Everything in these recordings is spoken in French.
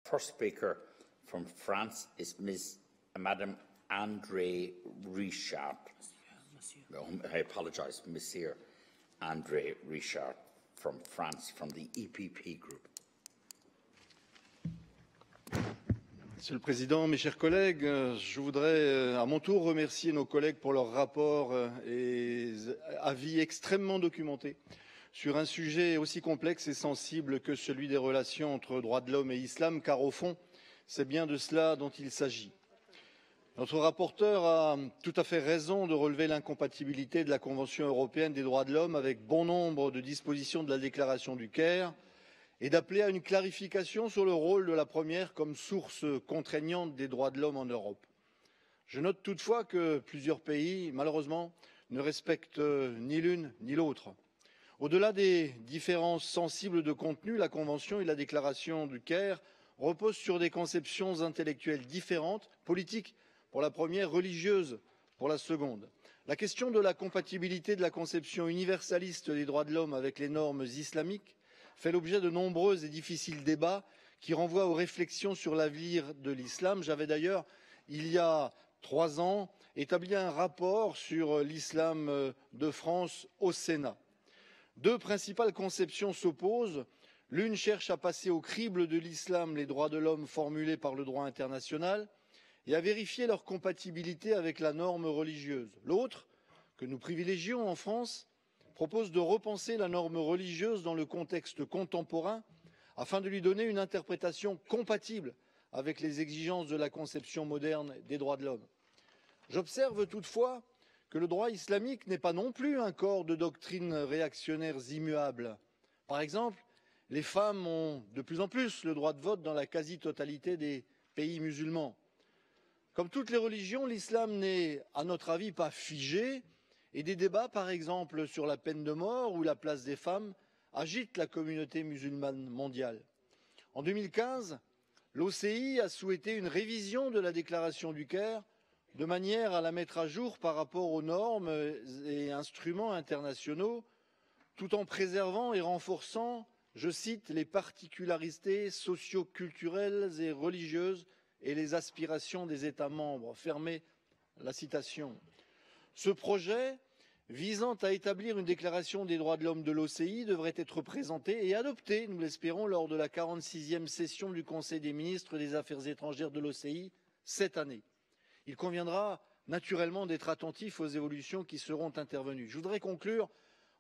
First speaker from France is Madame André Richard. I apologise, Monsieur André Richard from France, from the EPP group. Monsieur le Président, mes chers collègues, je voudrais à mon tour remercier nos collègues pour leur rapport et avis extrêmement documentés sur un sujet aussi complexe et sensible que celui des relations entre droits de l'homme et islam, car au fond, c'est bien de cela dont il s'agit. Notre rapporteur a tout à fait raison de relever l'incompatibilité de la Convention européenne des droits de l'homme avec bon nombre de dispositions de la déclaration du Caire et d'appeler à une clarification sur le rôle de la première comme source contraignante des droits de l'homme en Europe. Je note toutefois que plusieurs pays, malheureusement, ne respectent ni l'une ni l'autre. Au-delà des différences sensibles de contenu, la Convention et la déclaration du Caire reposent sur des conceptions intellectuelles différentes, politiques pour la première, religieuse pour la seconde. La question de la compatibilité de la conception universaliste des droits de l'homme avec les normes islamiques fait l'objet de nombreux et difficiles débats qui renvoient aux réflexions sur l'avenir de l'islam. J'avais d'ailleurs, il y a 3 ans, établi un rapport sur l'islam de France au Sénat. Deux principales conceptions s'opposent. L'une cherche à passer au crible de l'islam les droits de l'homme formulés par le droit international et à vérifier leur compatibilité avec la norme religieuse. L'autre, que nous privilégions en France, propose de repenser la norme religieuse dans le contexte contemporain afin de lui donner une interprétation compatible avec les exigences de la conception moderne des droits de l'homme. J'observe toutefois que le droit islamique n'est pas non plus un corps de doctrines réactionnaires immuables. Par exemple, les femmes ont de plus en plus le droit de vote dans la quasi-totalité des pays musulmans. Comme toutes les religions, l'islam n'est, à notre avis, pas figé, et des débats, par exemple, sur la peine de mort ou la place des femmes, agitent la communauté musulmane mondiale. En 2015, l'OCI a souhaité une révision de la déclaration du Caire de manière à la mettre à jour par rapport aux normes et instruments internationaux, tout en préservant et renforçant, je cite, les particularités socio-culturelles et religieuses et les aspirations des États membres. Fermez la citation. Ce projet, visant à établir une déclaration des droits de l'homme de l'OCI, devrait être présenté et adopté, nous l'espérons, lors de la 46e session du Conseil des ministres des Affaires étrangères de l'OCI cette année. Il conviendra naturellement d'être attentif aux évolutions qui seront intervenues. Je voudrais conclure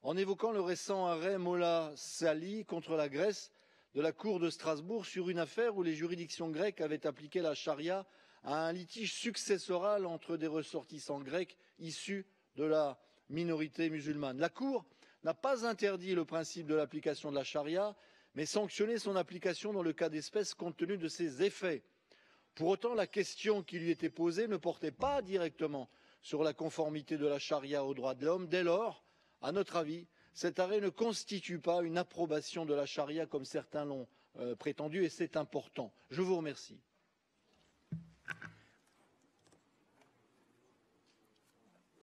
en évoquant le récent arrêt Molla Sali contre la Grèce de la Cour de Strasbourg sur une affaire où les juridictions grecques avaient appliqué la charia à un litige successoral entre des ressortissants grecs issus de la minorité musulmane. La Cour n'a pas interdit le principe de l'application de la charia, mais sanctionné son application dans le cas d'espèce compte tenu de ses effets. Pour autant, la question qui lui était posée ne portait pas directement sur la conformité de la charia aux droits de l'homme. Dès lors, à notre avis, cet arrêt ne constitue pas une approbation de la charia comme certains l'ont prétendu et c'est important. Je vous remercie.